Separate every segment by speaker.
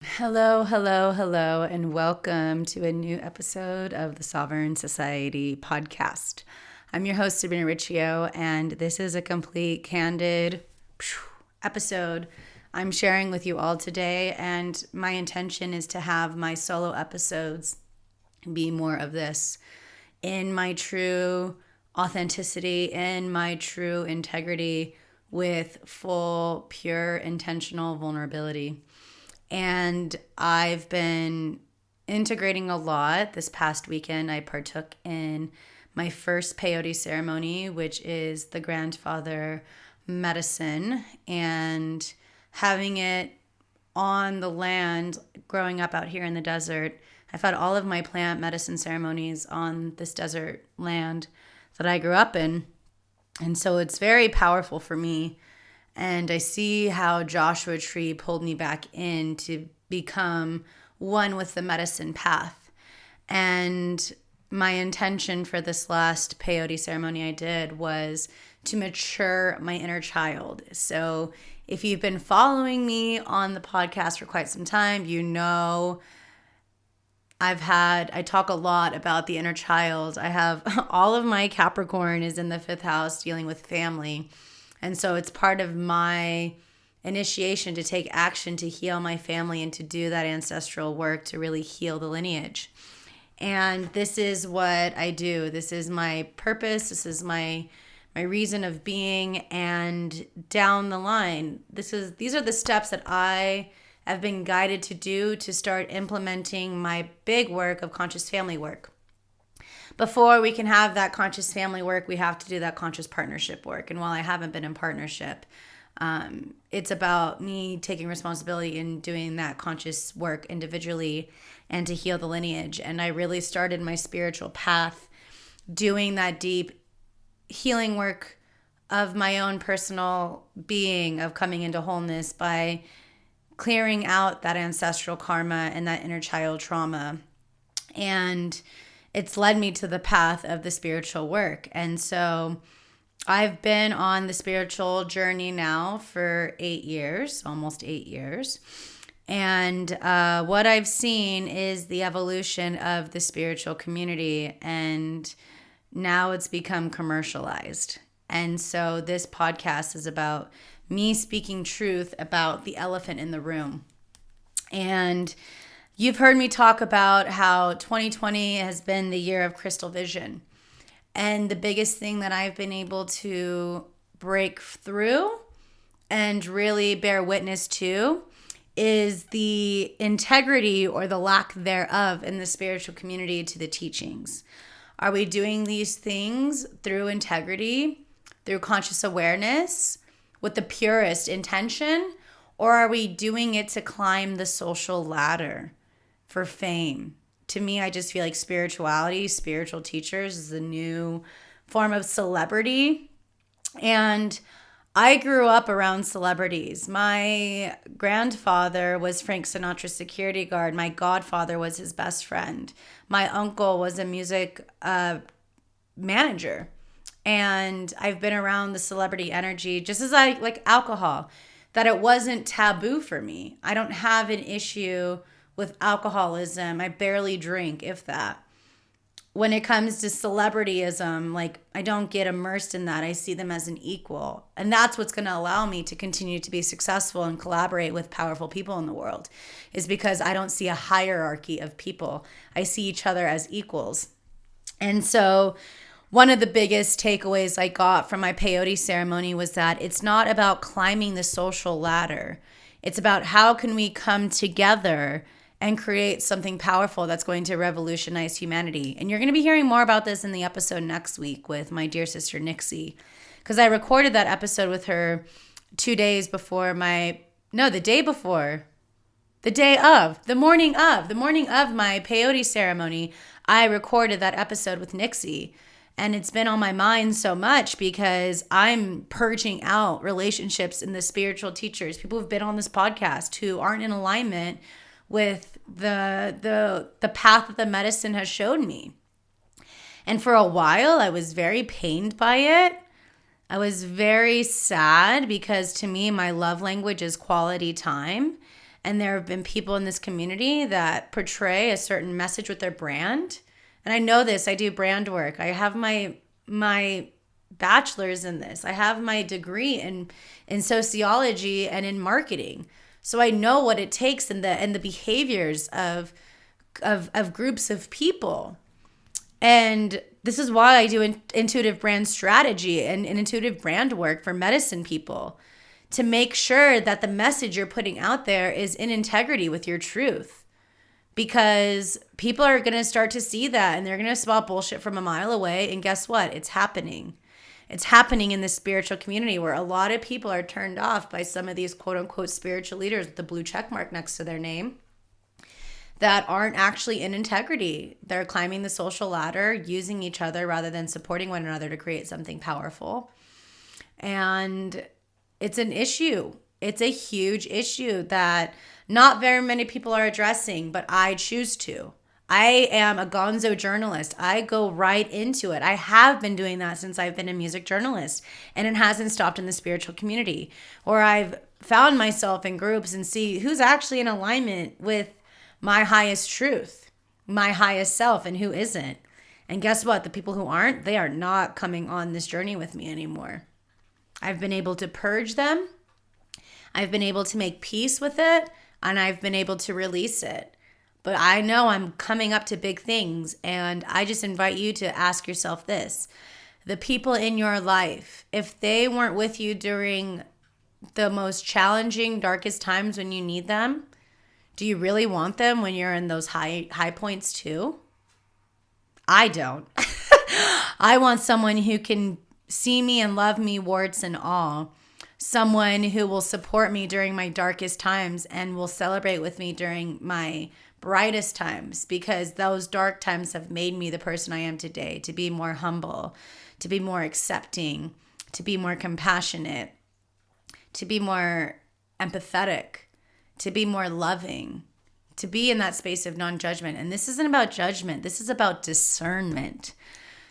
Speaker 1: Hello, hello, hello, and welcome to a new episode of the Sovereign Society podcast. I'm your host, Sabrina Riccio, and this is a complete, candid episode I'm sharing with you all today. And my intention is to have my solo episodes be more of this in my true authenticity, in my true integrity, with full, pure, intentional vulnerability. And I've been integrating a lot. This past weekend, I partook in my first peyote ceremony, which is the grandfather medicine, and having it on the land growing up out here in the desert. I've had all of my plant medicine ceremonies on this desert land that I grew up in. And so it's very powerful for me. And I see how Joshua Tree pulled me back in to become one with the medicine path. And my intention for this last peyote ceremony I did was to mature my inner child. So if you've been following me on the podcast for quite some time, you know I talk a lot about the inner child. I have all of my Capricorn is in the fifth house dealing with family. And so it's part of my initiation to take action to heal my family and to do that ancestral work to really heal the lineage. And this is what I do. This is my purpose. This is my reason of being. And down the line, these are the steps that I have been guided to do to start implementing my big work of conscious family work. Before we can have that conscious family work, we have to do that conscious partnership work. And while I haven't been in partnership, it's about me taking responsibility and doing that conscious work individually and to heal the lineage. And I really started my spiritual path doing that deep healing work of my own personal being, of coming into wholeness by clearing out that ancestral karma and that inner child trauma. And it's led me to the path of the spiritual work. And so I've been on the spiritual journey now for 8 years, almost 8 years. And what I've seen is the evolution of the spiritual community. And now it's become commercialized. And so this podcast is about me speaking truth about the elephant in the room. And you've heard me talk about how 2020 has been the year of crystal vision. And the biggest thing that I've been able to break through and really bear witness to is the integrity or the lack thereof in the spiritual community to the teachings. Are we doing these things through integrity, through conscious awareness, with the purest intention, or are we doing it to climb the social ladder for fame? To me, I just feel like spirituality, spiritual teachers is the new form of celebrity. And I grew up around celebrities. My grandfather was Frank Sinatra's security guard. My godfather was his best friend. My uncle was a music manager. And I've been around the celebrity energy just as I like alcohol, that it wasn't taboo for me. I don't have an issue with alcoholism. I barely drink, if that. When it comes to celebrityism, like I don't get immersed in that. I see them as an equal. And that's what's going to allow me to continue to be successful and collaborate with powerful people in the world, is because I don't see a hierarchy of people. I see each other as equals. And so one of the biggest takeaways I got from my peyote ceremony was that it's not about climbing the social ladder. It's about how can we come together and create something powerful that's going to revolutionize humanity. And you're going to be hearing more about this in the episode next week with my dear sister Nixie, because I recorded that episode with her 2 days before the day before, the morning of my peyote ceremony. I recorded that episode with Nixie. And it's been on my mind so much because I'm purging out relationships in the spiritual teachers, people who've been on this podcast who aren't in alignment with the path that the medicine has showed me. And for a while, I was very pained by it. I was very sad because to me, my love language is quality time. And there have been people in this community that portray a certain message with their brand. And I know this, I do brand work. I have my bachelor's in this. I have my degree in sociology and in marketing. So I know what it takes in the behaviors of groups of people. And this is why I do intuitive brand strategy and intuitive brand work for medicine people, to make sure that the message you're putting out there is in integrity with your truth. Because people are going to start to see that, and they're going to spot bullshit from a mile away. And guess what? It's happening. It's happening in the spiritual community, where a lot of people are turned off by some of these quote unquote spiritual leaders with the blue check mark next to their name that aren't actually in integrity. They're climbing the social ladder, using each other rather than supporting one another to create something powerful. And it's an issue. It's a huge issue that not very many people are addressing, but I choose to. I am a gonzo journalist. I go right into it. I have been doing that since I've been a music journalist, and it hasn't stopped in the spiritual community, where I've found myself in groups and see who's actually in alignment with my highest truth, my highest self, and who isn't. And guess what? The people who aren't, they are not coming on this journey with me anymore. I've been able to purge them. I've been able to make peace with it, and I've been able to release it. But I know I'm coming up to big things, and I just invite you to ask yourself this. The people in your life, if they weren't with you during the most challenging, darkest times when you need them, do you really want them when you're in those high points too? I don't. I want someone who can see me and love me, warts and all. Someone who will support me during my darkest times and will celebrate with me during my brightest times, because those dark times have made me the person I am today, to be more humble, to be more accepting, to be more compassionate, to be more empathetic, to be more loving, to be in that space of non-judgment. And this isn't about judgment. This is about discernment.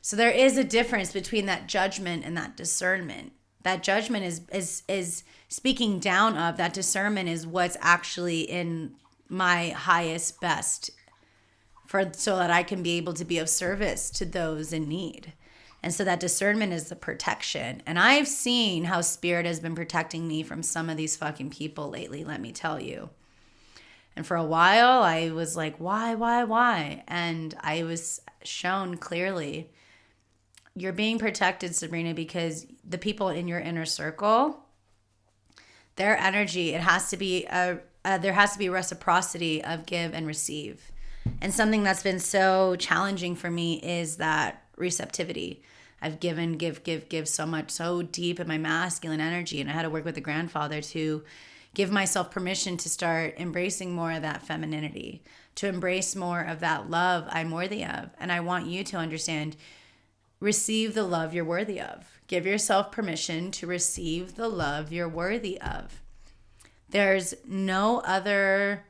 Speaker 1: So there is a difference between that judgment and that discernment. That judgment is speaking down of. That discernment is what's actually in my highest best, so that I can be able to be of service to those in need. And so that discernment is the protection. And I've seen how spirit has been protecting me from some of these fucking people lately, let me tell you. And for a while, I was like, why? And I was shown clearly, you're being protected, Sabrina, because the people in your inner circle, their energy, it has to be there has to be reciprocity of give and receive. And something that's been so challenging for me is that receptivity. I've given, give so much, so deep in my masculine energy. And I had to work with the grandfather to give myself permission to start embracing more of that femininity, to embrace more of that love I'm worthy of. And I want you to understand, receive the love you're worthy of. Give yourself permission to receive the love you're worthy of. There's no other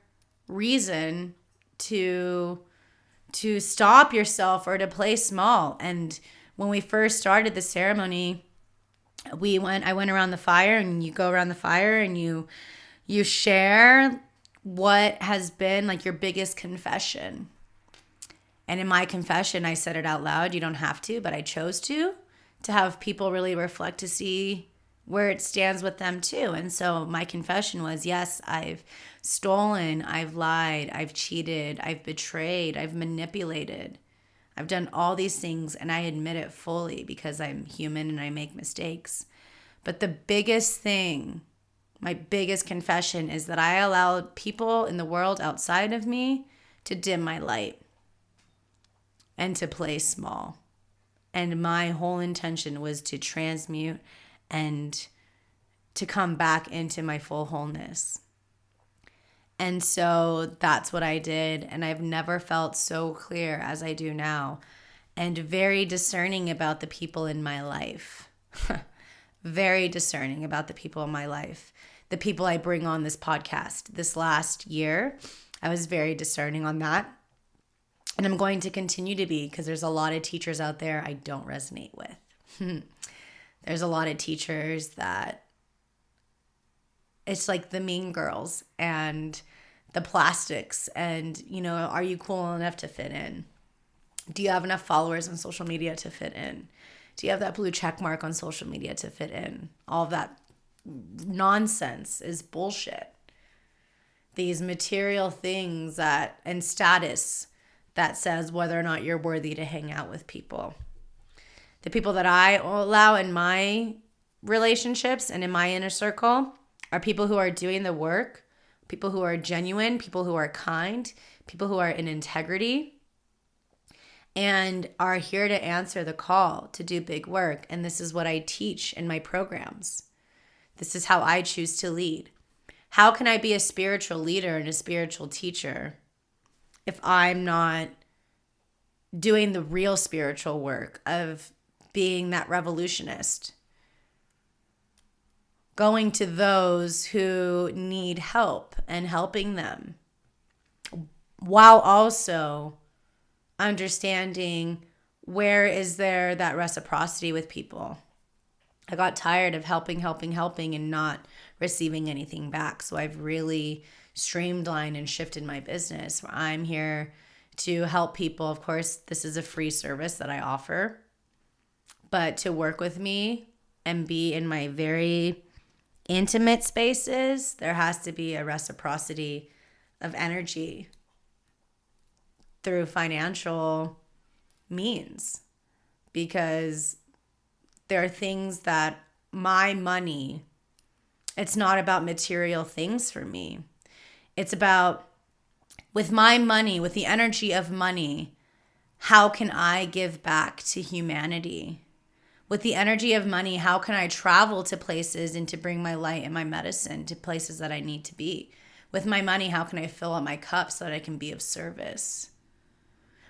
Speaker 1: reason to stop yourself or to play small. And when we first started the ceremony, I went around the fire, and you go around the fire and you share what has been like your biggest confession. And in my confession, I said it out loud. You don't have to, but I chose to have people really reflect to see where it stands with them too. And so my confession was, yes, I've stolen, I've lied, I've cheated, I've betrayed, I've manipulated. I've done all these things, and I admit it fully because I'm human and I make mistakes. But the biggest thing, my biggest confession, is that I allowed people in the world outside of me to dim my light and to play small. And my whole intention was to transmute and to come back into my full wholeness. And so that's what I did. And I've never felt so clear as I do now, and very discerning about the people in my life. Very discerning about the people in my life. The people I bring on this podcast. This last year, I was very discerning on that. And I'm going to continue to be, because there's a lot of teachers out there I don't resonate with. There's a lot of teachers that it's like the mean girls, and the plastics and, are you cool enough to fit in? Do you have enough followers on social media to fit in? Do you have that blue check mark on social media to fit in? All of that nonsense is bullshit. These material things and status that says whether or not you're worthy to hang out with people. The people that I allow in my relationships and in my inner circle are people who are doing the work, people who are genuine, people who are kind, people who are in integrity, and are here to answer the call to do big work. And this is what I teach in my programs. This is how I choose to lead. How can I be a spiritual leader and a spiritual teacher if I'm not doing the real spiritual work of being that revolutionist? Going to those who need help and helping them, while also understanding where is there that reciprocity with people. I got tired of helping and not receiving anything back. So I've really streamlined and shifted my business. I'm here to help people. Of course, this is a free service that I offer, but to work with me and be in my very intimate spaces, there has to be a reciprocity of energy through financial means, because there are things that my money, it's not about material things for me. It's about, with my money, with the energy of money, how can I give back to humanity? With the energy of money, how can I travel to places and to bring my light and my medicine to places that I need to be? With my money, how can I fill up my cup so that I can be of service?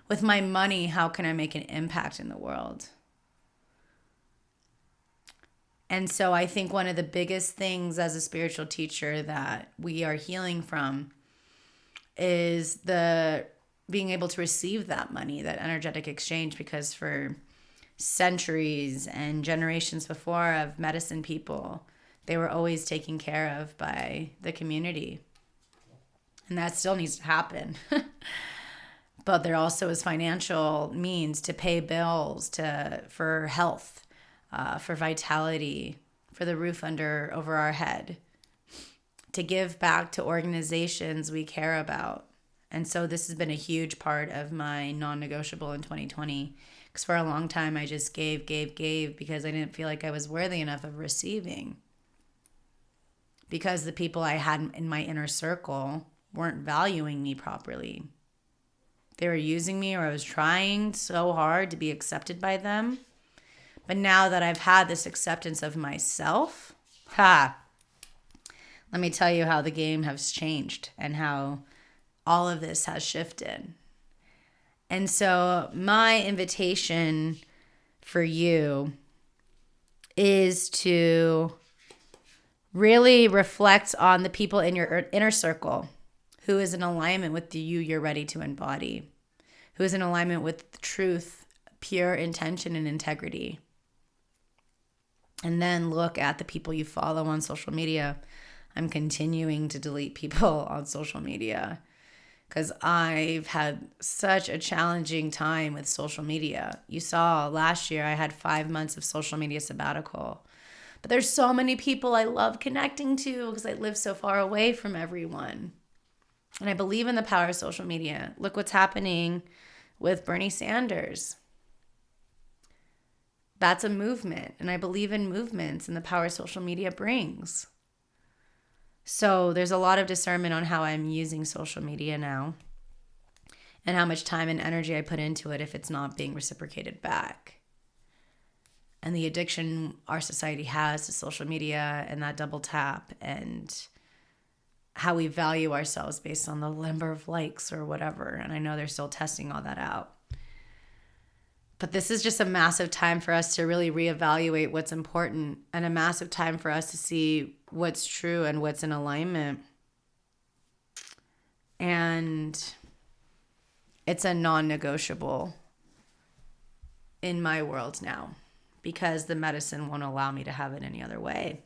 Speaker 1: With my money, how can I make an impact in the world? And so I think one of the biggest things as a spiritual teacher that we are healing from is the being able to receive that money, that energetic exchange, because for centuries and generations before of medicine people, they were always taken care of by the community. And that still needs to happen. But there also is financial means to pay bills, for health, for vitality, for the roof over our head, to give back to organizations we care about. And so this has been a huge part of my non-negotiable in 2020, because for a long time I just gave because I didn't feel like I was worthy enough of receiving, because the people I had in my inner circle weren't valuing me properly. They were using me, or I was trying so hard to be accepted by them. But now that I've had this acceptance of myself, let me tell you how the game has changed and how all of this has shifted. And so my invitation for you is to really reflect on the people in your inner circle who is in alignment with the you you're ready to embody, who is in alignment with truth, pure intention, and integrity. And then look at the people you follow on social media. I'm continuing to delete people on social media because I've had such a challenging time with social media. You saw last year I had 5 months of social media sabbatical. But there's so many people I love connecting to because I live so far away from everyone. And I believe in the power of social media. Look what's happening with Bernie Sanders. That's a movement. And I believe in movements and the power social media brings. So there's a lot of discernment on how I'm using social media now and how much time and energy I put into it if it's not being reciprocated back. And the addiction our society has to social media and that double tap and how we value ourselves based on the number of likes or whatever. And I know they're still testing all that out. But this is just a massive time for us to really reevaluate what's important, and a massive time for us to see what's true and what's in alignment. And it's a non-negotiable in my world now because the medicine won't allow me to have it any other way.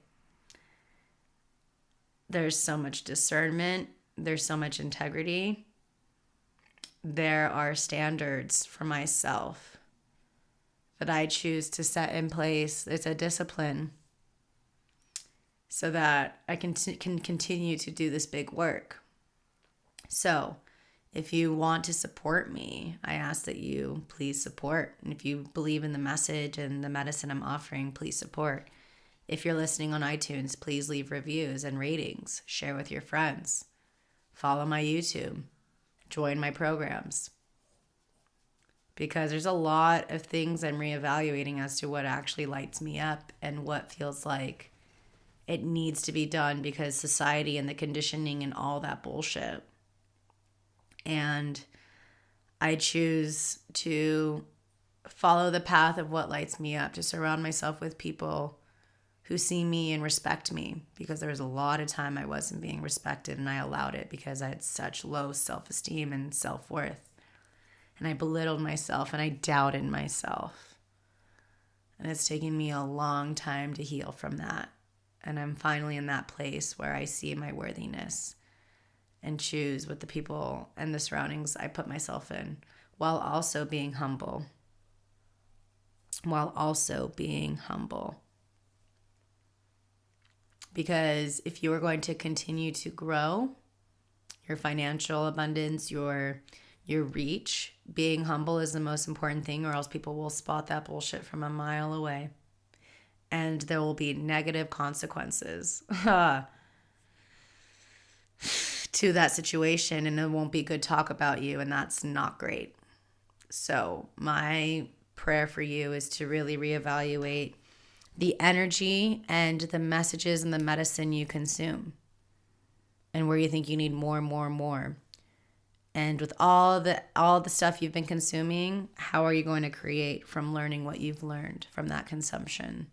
Speaker 1: There's so much discernment. there's so much integrity, there are standards for myself that I choose to set in place. It's a discipline so that I can continue to do this big work. So if you want to support me, I ask that you please support. And if you believe in the message and the medicine I'm offering, please support. If you're listening on iTunes, please leave reviews and ratings. Share with your friends. Follow my YouTube. Join my programs. Because there's a lot of things I'm reevaluating as to what actually lights me up and what feels like it needs to be done because society and the conditioning and all that bullshit. And I choose to follow the path of what lights me up, to surround myself with people who see me and respect me, because there was a lot of time I wasn't being respected and I allowed it because I had such low self-esteem and self-worth. And I belittled myself and I doubted myself. And it's taken me a long time to heal from that. And I'm finally in that place where I see my worthiness and choose with the people and the surroundings I put myself in, while also being humble. Because if you are going to continue to grow your financial abundance, your reach, being humble is the most important thing, or else people will spot that bullshit from a mile away. And there will be negative consequences to that situation, and it won't be good talk about you, and that's not great. So my prayer for you is to really reevaluate the energy and the messages and the medicine you consume, and where you think you need more. And with all the stuff you've been consuming, how are you going to create from learning what you've learned from that consumption?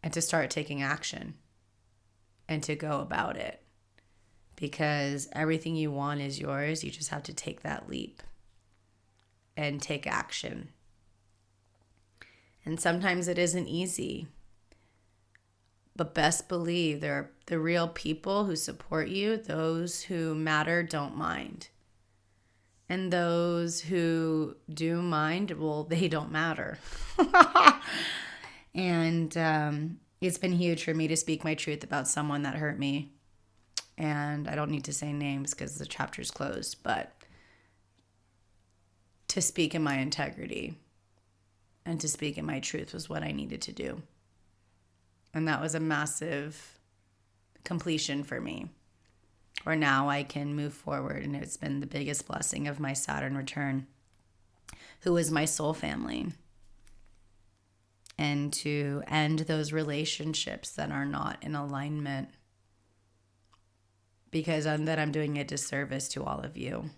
Speaker 1: And to start taking action and to go about it. Because everything you want is yours. You just have to take that leap and take action. And sometimes it isn't easy. But best believe there are the real people who support you. Those who matter don't mind. And those who do mind, well, they don't matter. And it's been huge for me to speak my truth about someone that hurt me. And I don't need to say names because the chapter's closed, but to speak in my integrity and to speak in my truth was what I needed to do. And that was a massive completion for me, where now I can move forward. And it's been the biggest blessing of my Saturn return, who is my soul family. And to end those relationships that are not in alignment, because then I'm doing a disservice to all of you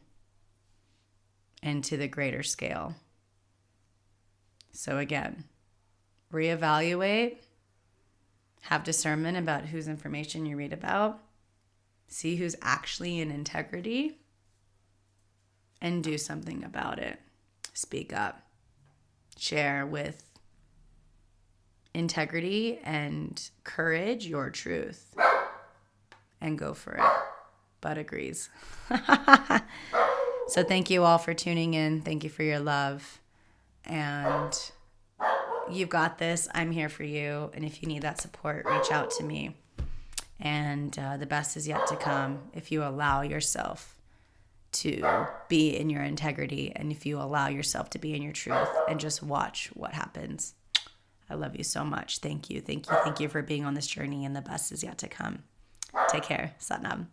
Speaker 1: and to the greater scale. So again, reevaluate, have discernment about whose information you read about, see who's actually in integrity, and do something about it. Speak up, share with integrity and courage your truth, and go for it. Bud agrees. So thank you all for tuning in. Thank you for your love. And you've got this. I'm here for you. And if you need that support, reach out to me. And the best is yet to come if you allow yourself to be in your integrity, and if you allow yourself to be in your truth, and just watch what happens. I love you so much. Thank you. Thank you for being on this journey, and the best is yet to come. Take care. Satnam.